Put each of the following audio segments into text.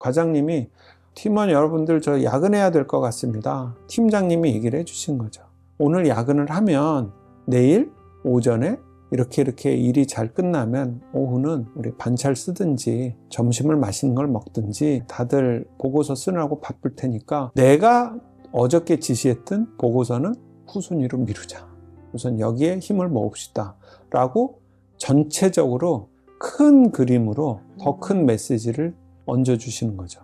과장님이 팀원 여러분들 저 야근해야 될 것 같습니다. 팀장님이 얘기를 해주신 거죠. 오늘 야근을 하면 내일 오전에 이렇게 일이 잘 끝나면 오후는 우리 반차를 쓰든지 점심을 맛있는 걸 먹든지 다들 보고서 쓰느라고 바쁠 테니까 내가 어저께 지시했던 보고서는 후순위로 미루자. 우선 여기에 힘을 모읍시다. 라고 전체적으로 큰 그림으로 더 큰 메시지를 얹어주시는 거죠.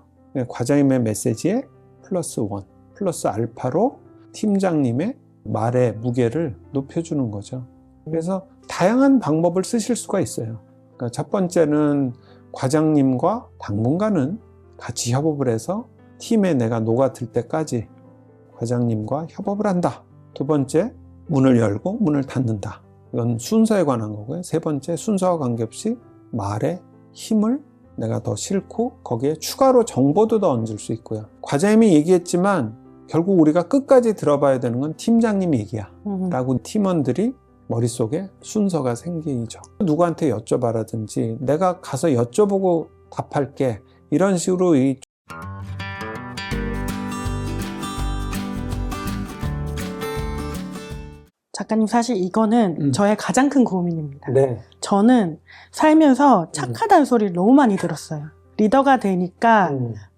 과장님의 메시지에 플러스 원, 플러스 알파로 팀장님의 말의 무게를 높여주는 거죠. 그래서 다양한 방법을 쓰실 수가 있어요. 그러니까 첫 번째는 과장님과 당분간은 같이 협업을 해서 팀에 내가 녹아들 때까지 과장님과 협업을 한다. 두 번째, 문을 열고 문을 닫는다. 이건 순서에 관한 거고요. 세 번째, 순서와 관계없이 말에 힘을 내가 더 싣고 거기에 추가로 정보도 더 얹을 수 있고요. 과장님이 얘기했지만 결국 우리가 끝까지 들어봐야 되는 건 팀장님 얘기야 라고 팀원들이 머릿속에 순서가 생기죠. 누구한테 여쭤봐라든지 내가 가서 여쭤보고 답할게 이런 식으로 작가님, 사실 이거는 저의 가장 큰 고민입니다. 네. 저는 살면서 착하다는 소리를 너무 많이 들었어요. 리더가 되니까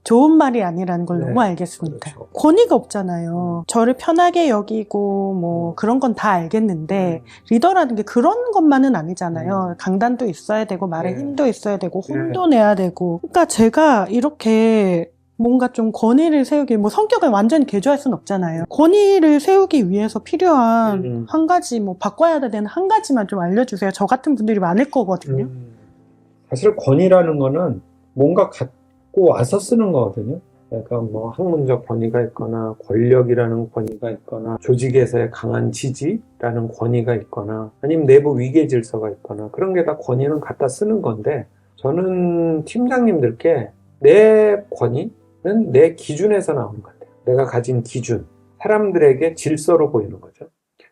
좋은 말이 아니라는 걸 너무 알겠습니다. 그렇죠. 권위가 없잖아요. 저를 편하게 여기고 뭐 그런 건 다 알겠는데 리더라는 게 그런 것만은 아니잖아요. 강단도 있어야 되고 말에 힘도 있어야 되고 혼도 내야 되고. 그러니까 제가 이렇게 뭔가 좀 권위를 세우기, 뭐 성격을 완전히 개조할 수는 없잖아요. 권위를 세우기 위해서 필요한 한 가지, 뭐 바꿔야 되는 한 가지만 좀 알려주세요. 저 같은 분들이 많을 거거든요. 사실 권위라는 거는 뭔가 갖고 와서 쓰는 거거든요. 그러니까 뭐 학문적 권위가 있거나 권력이라는 권위가 있거나 조직에서의 강한 지지라는 권위가 있거나 아니면 내부 위계 질서가 있거나 그런 게 다 권위는 갖다 쓰는 건데 저는 팀장님들께 내 권위는 내 기준에서 나오는 것 같아요. 내가 가진 기준, 사람들에게 질서로 보이는 거죠.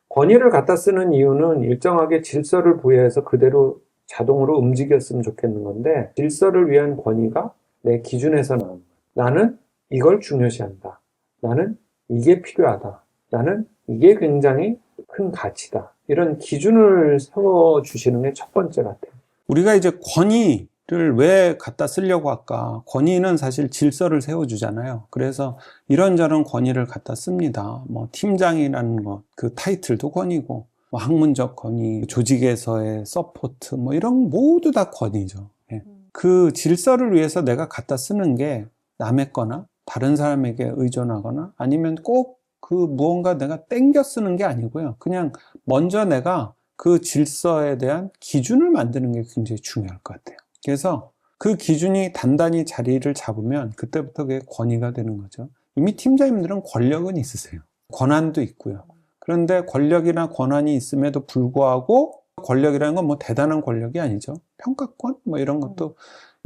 권위를 갖다 쓰는 이유는 일정하게 질서를 부여해서 그대로 자동으로 움직였으면 좋겠는 건데 질서를 위한 권위가 내 기준에서 나오는 거예요. 나는 이걸 중요시한다. 나는 이게 필요하다. 나는 이게 굉장히 큰 가치다. 이런 기준을 세워주시는 게 첫 번째 같아요. 우리가 이제 권위를 왜 갖다 쓰려고 할까? 권위는 사실 질서를 세워주잖아요. 그래서 이런저런 권위를 갖다 씁니다. 뭐 팀장이라는 것, 그 타이틀도 권위고 뭐 학문적 권위, 조직에서의 서포트, 뭐 이런 모두 다 권위죠. 예. 그 질서를 위해서 내가 갖다 쓰는 게 남의 거나 다른 사람에게 의존하거나 아니면 꼭 그 무언가 내가 땡겨 쓰는 게 아니고요. 그냥 먼저 내가 그 질서에 대한 기준을 만드는 게 굉장히 중요할 것 같아요. 그래서 그 기준이 단단히 자리를 잡으면 그때부터 그게 권위가 되는 거죠. 이미 팀장님들은 권력은 있으세요. 권한도 있고요. 그런데 권력이나 권한이 있음에도 불구하고 권력이라는 건 뭐 대단한 권력이 아니죠. 평가권 뭐 이런 것도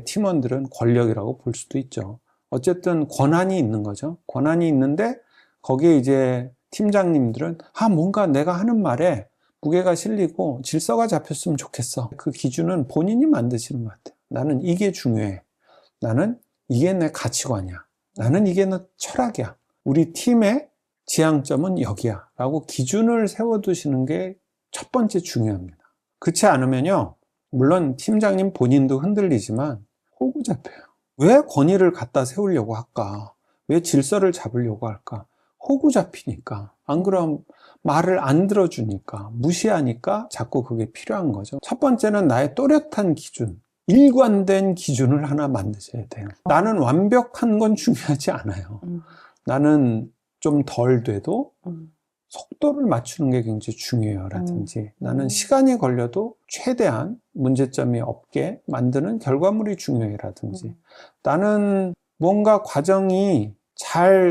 팀원들은 권력이라고 볼 수도 있죠. 어쨌든 권한이 있는 거죠. 권한이 있는데 거기에 이제 팀장님들은 뭔가 내가 하는 말에 무게가 실리고 질서가 잡혔으면 좋겠어. 그 기준은 본인이 만드시는 것 같아요. 나는 이게 중요해. 나는 이게 내 가치관이야. 나는 이게 내 철학이야. 우리 팀의 지향점은 여기야 라고 기준을 세워두시는 게 첫 번째 중요합니다. 그렇지 않으면요, 물론 팀장님 본인도 흔들리지만 호구 잡혀요. 왜 권위를 갖다 세우려고 할까? 왜 질서를 잡으려고 할까? 호구 잡히니까. 안 그럼 말을 안 들어주니까, 무시하니까 자꾸 그게 필요한 거죠. 첫 번째는 나의 또렷한 기준, 일관된 기준을 하나 만드셔야 돼요. 나는 완벽한 건 중요하지 않아요. 나는 좀 덜 돼도 속도를 맞추는 게 굉장히 중요해요 라든지 나는 시간이 걸려도 최대한 문제점이 없게 만드는 결과물이 중요해 라든지 나는 뭔가 과정이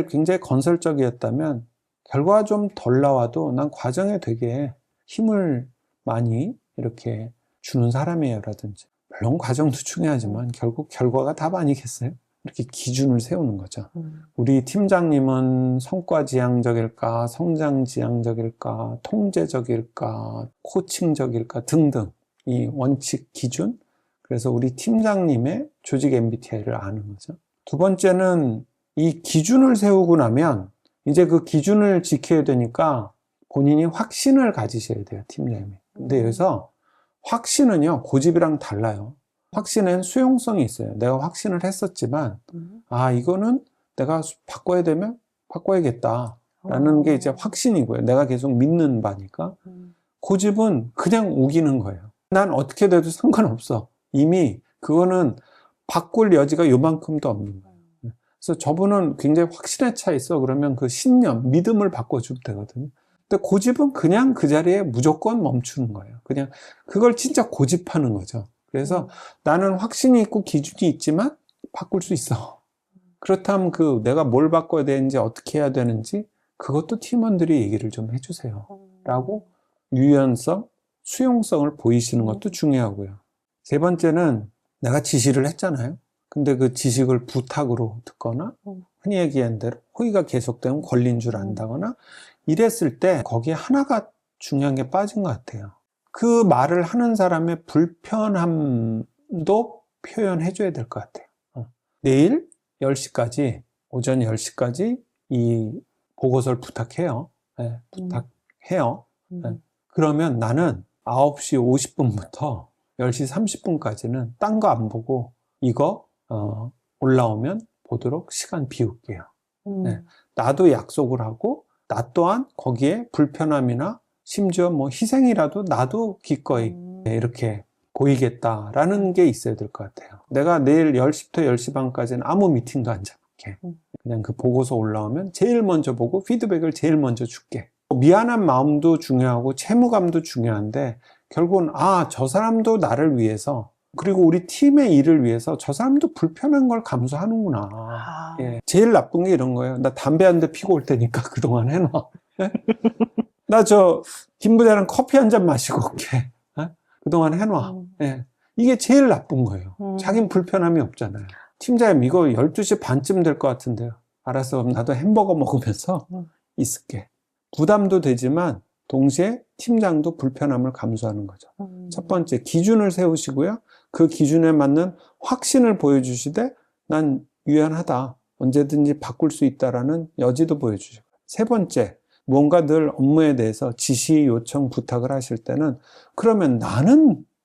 굉장히 건설적이었다면 결과가 좀 덜 나와도 난 과정에 되게 힘을 많이 이렇게 주는 사람이에요 라든지 물론 과정도 중요하지만 결국 결과가 답 아니겠어요? 이렇게 기준을 세우는 거죠. 우리 팀장님은 성과지향적일까, 성장지향적일까, 통제적일까, 코칭적일까 등등 이 원칙 기준. 그래서 우리 팀장님의 조직 MBTI를 아는 거죠. 두 번째는 이 기준을 세우고 나면 이제 그 기준을 지켜야 되니까 본인이 확신을 가지셔야 돼요, 팀장님이. 근데 여기서 확신은요, 고집이랑 달라요. 확신은 수용성이 있어요. 내가 확신을 했었지만, 아, 이거는 내가 바꿔야 되면 바꿔야겠다라는 게 이제 확신이고요. 내가 계속 믿는 바니까. 고집은 그냥 우기는 거예요. 난 어떻게 돼도 상관없어. 이미 그거는 바꿀 여지가 요만큼도 없는 거예요. 그래서 저분은 굉장히 확신에 차 있어. 그러면 그 신념, 믿음을 바꿔주면 되거든요. 근데 고집은 그냥 그 자리에 무조건 멈추는 거예요. 그냥 그걸 진짜 고집하는 거죠. 그래서 나는 확신이 있고 기준이 있지만 바꿀 수 있어. 그렇다면 그 내가 뭘 바꿔야 되는지 어떻게 해야 되는지 그것도 팀원들이 얘기를 좀 해주세요. 라고 유연성, 수용성을 보이시는 것도 중요하고요. 세 번째는 내가 지시를 했잖아요. 근데 그 지식을 부탁으로 듣거나 흔히 얘기한 대로 호의가 계속되면 권리인 줄 안다거나 이랬을 때 거기에 하나가 중요한 게 빠진 것 같아요. 그 말을 하는 사람의 불편함도 표현해 줘야 될 것 같아요. 내일 10시까지, 오전 10시까지 이 보고서를 부탁해요. 네, 부탁해요. 네. 그러면 나는 9시 50분부터 10시 30분까지는 딴 거 안 보고 이거 올라오면 보도록 시간 비울게요. 네. 나도 약속을 하고 나 또한 거기에 불편함이나 심지어 뭐 희생이라도 나도 기꺼이 이렇게 보이겠다라는 게 있어야 될 것 같아요. 내가 내일 10시부터 10시 반까지는 아무 미팅도 안 잡을게. 그냥 그 보고서 올라오면 제일 먼저 보고 피드백을 제일 먼저 줄게. 미안한 마음도 중요하고 채무감도 중요한데 결국은 저 사람도 나를 위해서 그리고 우리 팀의 일을 위해서 저 사람도 불편한 걸 감수하는구나. 예. 제일 나쁜 게 이런 거예요. 나 담배 한 대 피고 올 테니까 그동안 해놔. 예? 나 김 부장랑 커피 한 잔 마시고 올게. 예? 그동안 해놔. 예. 이게 제일 나쁜 거예요. 자긴 불편함이 없잖아요. 팀장님 이거 12시 반쯤 될 것 같은데요. 알았어. 그럼 나도 햄버거 먹으면서 있을게. 부담도 되지만 동시에 팀장도 불편함을 감수하는 거죠. 첫 번째 기준을 세우시고요. 그 기준에 맞는 확신을 보여주시되 난 유연하다. 언제든지 바꿀 수 있다라는 여지도 보여주시고. 세 번째, 뭔가 늘 업무에 대해서 지시, 요청, 부탁을 하실 때는 그러면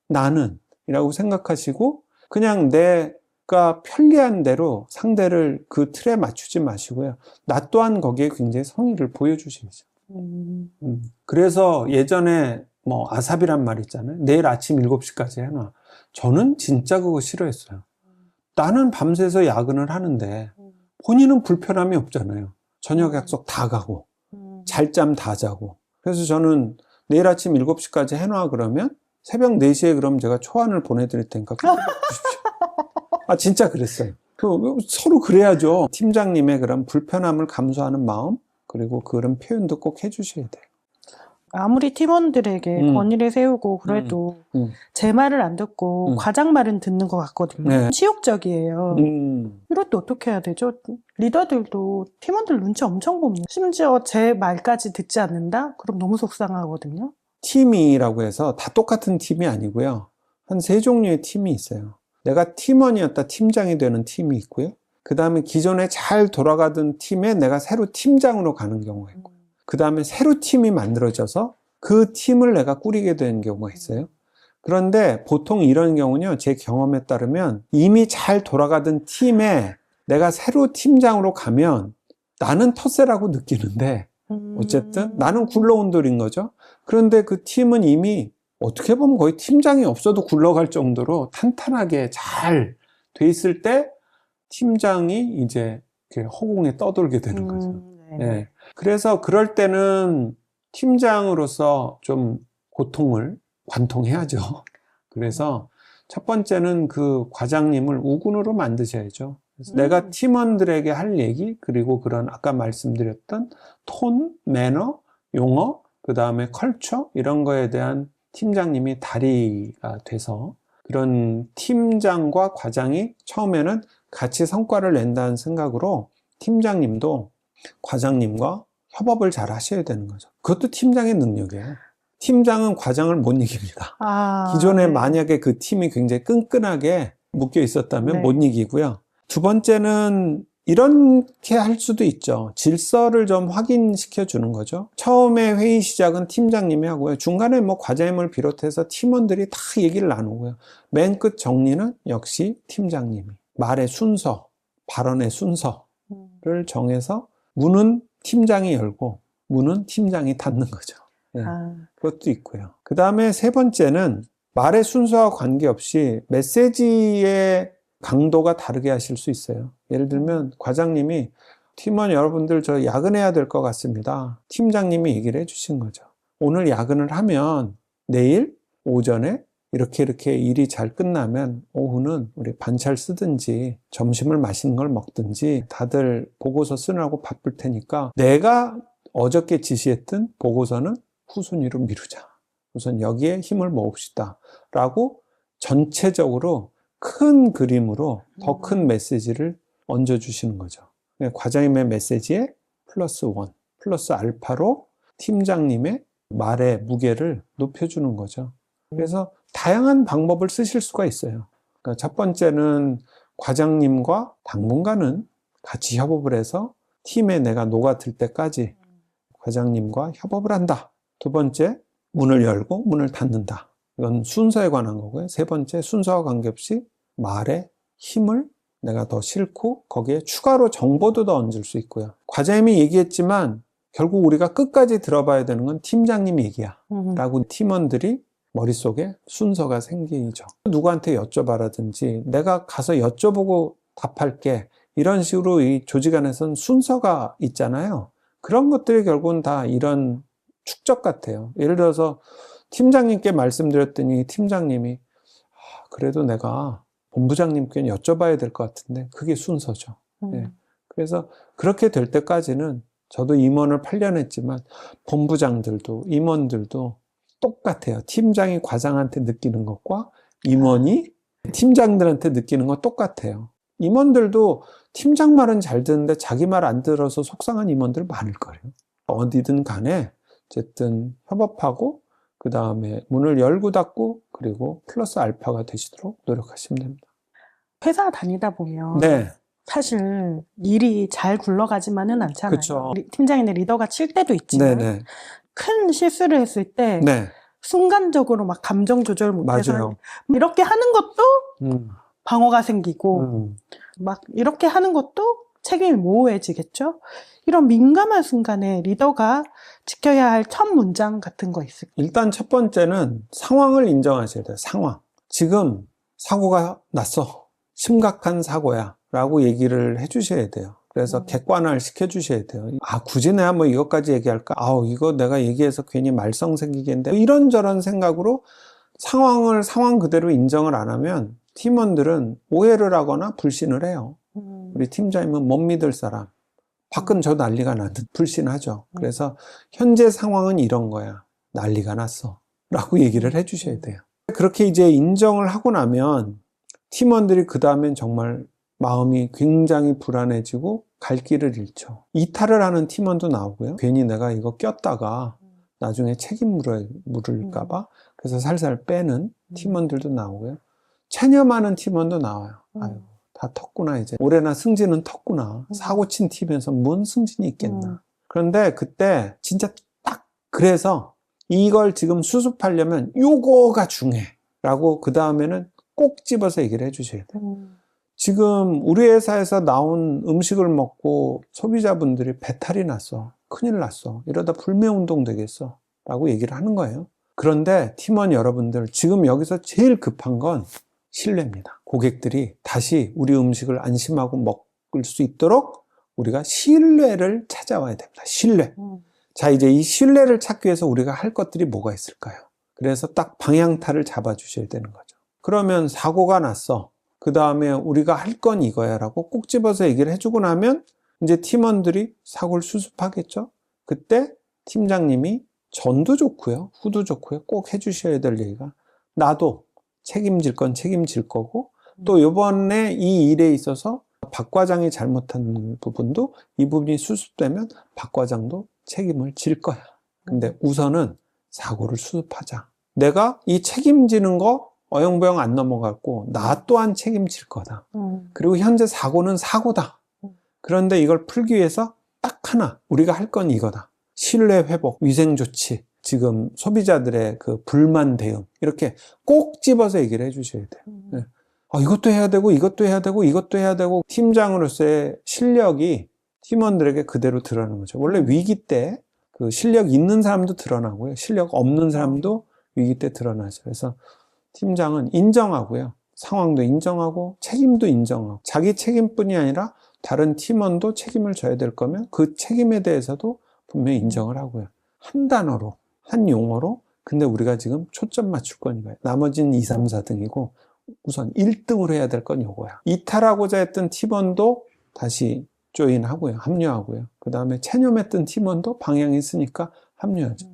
나는 이라고 생각하시고 그냥 내가 편리한 대로 상대를 그 틀에 맞추지 마시고요. 나 또한 거기에 굉장히 성의를 보여주시죠. 그래서 예전에 뭐 아삽이란 말 있잖아요. 내일 아침 7시까지 해놔. 저는 진짜 그거 싫어했어요. 나는 밤새서 야근을 하는데 본인은 불편함이 없잖아요. 저녁 약속 다 가고 잘잠 다 자고. 그래서 저는 내일 아침 7시까지 해놔 그러면 새벽 4시에 그럼 제가 초안을 보내드릴 테니까 주십시오. 진짜 그랬어요. 서로 그래야죠. 팀장님의 그런 불편함을 감수하는 마음 그리고 그런 표현도 꼭 해주셔야 돼요. 아무리 팀원들에게 권위를 세우고 그래도 제 말을 안 듣고 과장 말은 듣는 것 같거든요. 네. 치욕적이에요. 이럴 때 어떻게 해야 되죠? 리더들도 팀원들 눈치 엄청 봅니다. 심지어 제 말까지 듣지 않는다? 그럼 너무 속상하거든요. 팀이라고 해서 다 똑같은 팀이 아니고요. 한 3종류의 팀이 있어요. 내가 팀원이었다 팀장이 되는 팀이 있고요. 그 다음에 기존에 잘 돌아가던 팀에 내가 새로 팀장으로 가는 경우가 있고 그 다음에 새로 팀이 만들어져서 그 팀을 내가 꾸리게 되는 경우가 있어요. 그런데 보통 이런 경우는요, 제 경험에 따르면 이미 잘 돌아가던 팀에 내가 새로 팀장으로 가면 나는 텃세라고 느끼는데 어쨌든 나는 굴러온 돌인 거죠. 그런데 그 팀은 이미 어떻게 보면 거의 팀장이 없어도 굴러갈 정도로 탄탄하게 잘 돼 있을 때 팀장이 이제 허공에 떠돌게 되는 거죠. 네. 그래서 그럴 때는 팀장으로서 좀 고통을 관통해야죠. 그래서 첫 번째는 그 과장님을 우군으로 만드셔야죠. 그래서 내가 팀원들에게 할 얘기, 그리고 그런 아까 말씀드렸던 톤, 매너, 용어, 그 다음에 컬처 이런 거에 대한 팀장님이 다리가 돼서 그런 팀장과 과장이 처음에는 같이 성과를 낸다는 생각으로 팀장님도 과장님과 협업을 잘 하셔야 되는 거죠. 그것도 팀장의 능력이에요. 팀장은 과장을 못 이깁니다. 기존에 네. 만약에 그 팀이 굉장히 끈끈하게 묶여 있었다면 네. 못 이기고요. 두 번째는 이렇게 할 수도 있죠. 질서를 좀 확인시켜 주는 거죠. 처음에 회의 시작은 팀장님이 하고요. 중간에 뭐 과장님을 비롯해서 팀원들이 다 얘기를 나누고요. 맨 끝 정리는 역시 팀장님이. 말의 순서, 발언의 순서를 정해서 문은 팀장이 열고 문은 팀장이 닫는 거죠. 네, 그것도 있고요. 그 다음에 세 번째는 말의 순서와 관계없이 메시지의 강도가 다르게 하실 수 있어요. 예를 들면 과장님이 팀원 여러분들 저 야근해야 될 것 같습니다. 팀장님이 얘기를 해주신 거죠. 오늘 야근을 하면 내일 오전에 이렇게 일이 잘 끝나면 오후는 우리 반차를 쓰든지 점심을 맛있는 걸 먹든지 다들 보고서 쓰느라고 바쁠 테니까 내가 어저께 지시했던 보고서는 후순위로 미루자. 우선 여기에 힘을 모읍시다. 라고 전체적으로 큰 그림으로 더 큰 메시지를 얹어주시는 거죠. 과장님의 메시지에 플러스 원, 플러스 알파로 팀장님의 말의 무게를 높여주는 거죠. 그래서 다양한 방법을 쓰실 수가 있어요. 그러니까 첫 번째는 과장님과 당분간은 같이 협업을 해서 팀에 내가 녹아들 때까지 과장님과 협업을 한다. 두 번째, 문을 열고 문을 닫는다. 이건 순서에 관한 거고요. 세 번째, 순서와 관계없이 말에 힘을 내가 더 싣고 거기에 추가로 정보도 더 얹을 수 있고요. 과장님이 얘기했지만 결국 우리가 끝까지 들어봐야 되는 건 팀장님 얘기야. 라고 팀원들이 머릿속에 순서가 생기죠. 누구한테 여쭤봐라든지 내가 가서 여쭤보고 답할게. 이런 식으로 이 조직 안에서는 순서가 있잖아요. 그런 것들이 결국은 다 이런 축적 같아요. 예를 들어서 팀장님께 말씀드렸더니 팀장님이 그래도 내가 본부장님께 여쭤봐야 될 것 같은데 그게 순서죠. 네. 그래서 그렇게 될 때까지는 저도 임원을 8년 했지만 본부장들도 임원들도 똑같아요. 팀장이 과장한테 느끼는 것과 임원이 팀장들한테 느끼는 건 똑같아요. 임원들도 팀장 말은 잘 듣는데 자기 말 안 들어서 속상한 임원들 많을 거예요. 어디든 간에 어쨌든 협업하고 그 다음에 문을 열고 닫고 그리고 플러스 알파가 되시도록 노력하시면 됩니다. 회사 다니다 보면 네. 사실 일이 잘 굴러가지만은 않잖아요. 그쵸. 팀장이나 리더가 칠 때도 있지만 네네. 큰 실수를 했을 때 네. 순간적으로 막 감정 조절 못해서 맞아요. 이렇게 하는 것도 방어가 생기고 음. 막 이렇게 하는 것도 책임이 모호해지겠죠. 이런 민감한 순간에 리더가 지켜야 할 첫 문장 같은 거 있을까요? 일단 첫 번째는 상황을 인정하셔야 돼요. 상황. 지금 사고가 났어. 심각한 사고야. 라고 얘기를 해주셔야 돼요. 그래서 객관화를 시켜주셔야 돼요. 굳이 내가 뭐 이것까지 얘기할까? 이거 내가 얘기해서 괜히 말썽 생기겠는데. 이런저런 생각으로 상황 그대로 인정을 안 하면 팀원들은 오해를 하거나 불신을 해요. 우리 팀장님은 못 믿을 사람. 밖은 저 난리가 나듯 불신하죠. 그래서 현재 상황은 이런 거야. 난리가 났어. 라고 얘기를 해주셔야 돼요. 그렇게 이제 인정을 하고 나면 팀원들이 그 다음엔 정말 마음이 굉장히 불안해지고 갈 길을 잃죠. 이탈을 하는 팀원도 나오고요. 괜히 내가 이거 꼈다가 나중에 책임 물을까봐 그래서 살살 빼는 팀원들도 나오고요. 체념하는 팀원도 나와요. 아유, 다 텄구나 이제. 올해나 승진은 텄구나. 사고 친 팀에서 뭔 승진이 있겠나. 그런데 그때 진짜 딱 그래서 이걸 지금 수습하려면 요거가 중요해. 라고 그 다음에는 꼭 집어서 얘기를 해주셔야 돼요. 지금 우리 회사에서 나온 음식을 먹고 소비자분들이 배탈이 났어. 큰일 났어. 이러다 불매운동 되겠어. 라고 얘기를 하는 거예요. 그런데 팀원 여러분들 지금 여기서 제일 급한 건 신뢰입니다. 고객들이 다시 우리 음식을 안심하고 먹을 수 있도록 우리가 신뢰를 찾아와야 됩니다. 신뢰. 자, 이제 이 신뢰를 찾기 위해서 우리가 할 것들이 뭐가 있을까요? 그래서 딱 방향타를 잡아주셔야 되는 거죠. 그러면 사고가 났어. 그 다음에 우리가 할 건 이거야 라고 꼭 집어서 얘기를 해주고 나면 이제 팀원들이 사고를 수습하겠죠. 그때 팀장님이 전도 좋고요. 후도 좋고요. 꼭 해주셔야 될 얘기가 나도 책임질 건 책임질 거고 또 이번에 이 일에 있어서 박 과장이 잘못한 부분도 이 부분이 수습되면 박 과장도 책임을 질 거야. 근데 우선은 사고를 수습하자. 내가 이 책임지는 거 어영부영 안 넘어갔고 나 또한 책임질 거다. 그리고 현재 사고는 사고다. 그런데 이걸 풀기 위해서 딱 하나 우리가 할 건 이거다. 신뢰 회복, 위생 조치, 지금 소비자들의 그 불만 대응 이렇게 꼭 집어서 얘기를 해주셔야 돼요. 네. 이것도 해야 되고 이것도 해야 되고 이것도 해야 되고 팀장으로서의 실력이 팀원들에게 그대로 드러나는 거죠. 원래 위기 때 그 실력 있는 사람도 드러나고요. 실력 없는 사람도 위기 때 드러나죠. 그래서 팀장은 인정하고요. 상황도 인정하고 책임도 인정하고 자기 책임뿐이 아니라 다른 팀원도 책임을 져야 될 거면 그 책임에 대해서도 분명히 인정을 하고요. 한 단어로, 한 용어로 근데 우리가 지금 초점 맞출 건 이거예요. 나머지는 2, 3, 4등이고 우선 1등으로 해야 될 건 이거야. 이탈하고자 했던 팀원도 다시 조인하고요. 합류하고요. 그 다음에 체념했던 팀원도 방향이 있으니까 합류하죠.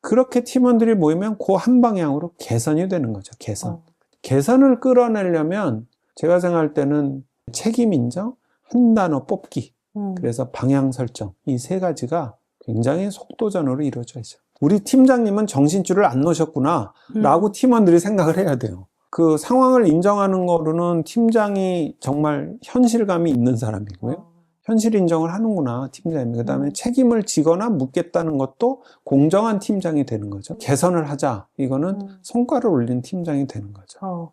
그렇게 팀원들이 모이면 그 한 방향으로 개선이 되는 거죠. 개선. 개선을 끌어내려면 제가 생각할 때는 책임 인정, 한 단어 뽑기, 그래서 방향 설정 이 세 가지가 굉장히 속도전으로 이루어져 있어요. 우리 팀장님은 정신줄을 안 놓으셨구나 라고 팀원들이 생각을 해야 돼요. 그 상황을 인정하는 거로는 팀장이 정말 현실감이 있는 사람이고요. 현실 인정을 하는구나 팀장님. 그 다음에 책임을 지거나 묻겠다는 것도 공정한 팀장이 되는 거죠. 개선을 하자 이거는 성과를 올린 팀장이 되는 거죠.